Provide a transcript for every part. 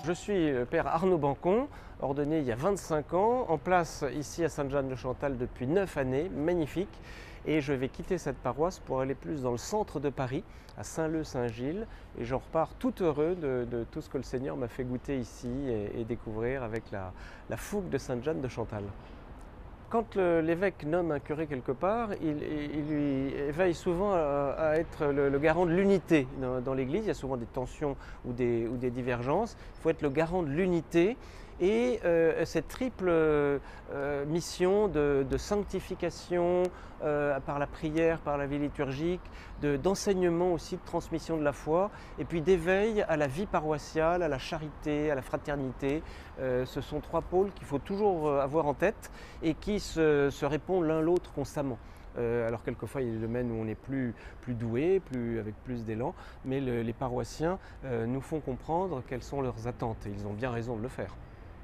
Je suis le père Arnaud Bancon, ordonné il y a 25 ans, en place ici à Sainte-Jeanne-de-Chantal depuis 9 années, magnifique. Et je vais quitter cette paroisse pour aller plus dans le centre de Paris, à Saint-Leu-Saint-Gilles. Et j'en repars tout heureux de tout ce que le Seigneur m'a fait goûter ici et découvrir avec la fougue de Sainte-Jeanne-de-Chantal. Quand l'évêque nomme un curé quelque part, il lui veille souvent à être le garant de l'unité dans l'Église. Il y a souvent des tensions ou des divergences. Il faut être le garant de l'unité. Et cette triple mission de sanctification par la prière, par la vie liturgique, d'enseignement aussi, de transmission de la foi, et puis d'éveil à la vie paroissiale, à la charité, à la fraternité. Ce sont trois pôles qu'il faut toujours avoir en tête et qui se répondent l'un l'autre constamment. Alors quelquefois il y a des domaines où on est plus doué, avec plus d'élan, mais les paroissiens nous font comprendre quelles sont leurs attentes et ils ont bien raison de le faire.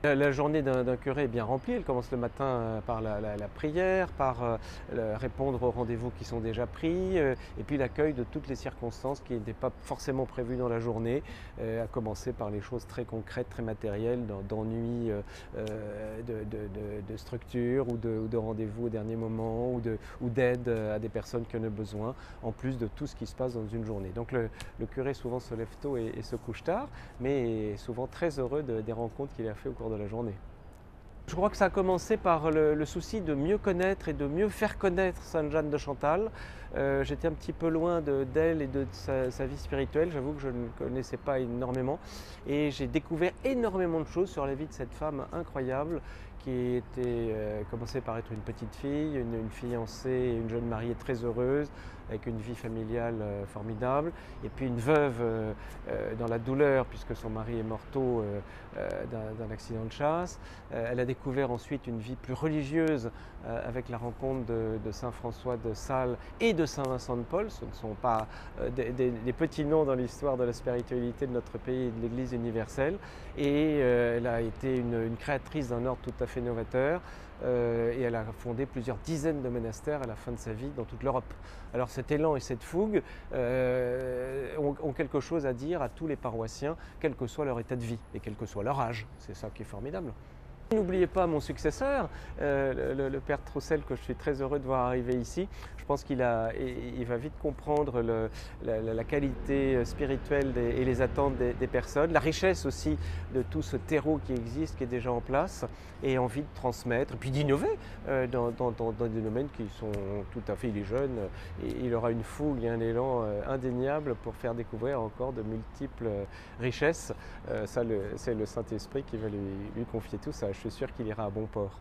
La journée d'un curé est bien remplie, elle commence le matin par la prière, par répondre aux rendez-vous qui sont déjà pris, et puis l'accueil de toutes les circonstances qui n'étaient pas forcément prévues dans la journée, à commencer par les choses très concrètes, très matérielles, d'ennuis de structure ou de rendez-vous au dernier moment, ou d'aide à des personnes qui en ont besoin, en plus de tout ce qui se passe dans une journée. Donc le curé souvent se lève tôt et se couche tard, mais est souvent très heureux des rencontres qu'il a fait au cours de la journée. Je crois que ça a commencé par le souci de mieux connaître et de mieux faire connaître Sainte-Jeanne-de-Chantal. J'étais un petit peu loin d'elle et de sa vie spirituelle, j'avoue que je ne connaissais pas énormément. Et j'ai découvert énormément de choses sur la vie de cette femme incroyable qui était commençait par être une petite fille, une fiancée, une jeune mariée très heureuse, avec une vie familiale formidable, et puis une veuve dans la douleur puisque son mari est mort tôt d'un accident de chasse. Elle a découvert ensuite une vie plus religieuse avec la rencontre de Saint François de Sales et de Saint Vincent de Paul. Ce ne sont pas des petits noms dans l'histoire de la spiritualité de notre pays et de l'Église universelle. Et elle a été une créatrice d'un ordre tout à fait novateur. Et elle a fondé plusieurs dizaines de monastères à la fin de sa vie dans toute l'Europe. Alors cet élan et cette fougue ont quelque chose à dire à tous les paroissiens, quel que soit leur état de vie et quel que soit leur âge. C'est ça qui est formidable. N'oubliez pas mon successeur, le père Troussel, que je suis très heureux de voir arriver ici. Je pense qu'il va vite comprendre la qualité spirituelle et les attentes des personnes, la richesse aussi de tout ce terreau qui existe, qui est déjà en place, et envie de transmettre, et puis d'innover dans des domaines qui sont tout à fait, il est jeune, et il aura une fougue et un élan indéniable pour faire découvrir encore de multiples richesses. C'est le Saint-Esprit qui va lui confier tout ça. Je suis sûr qu'il ira à bon port.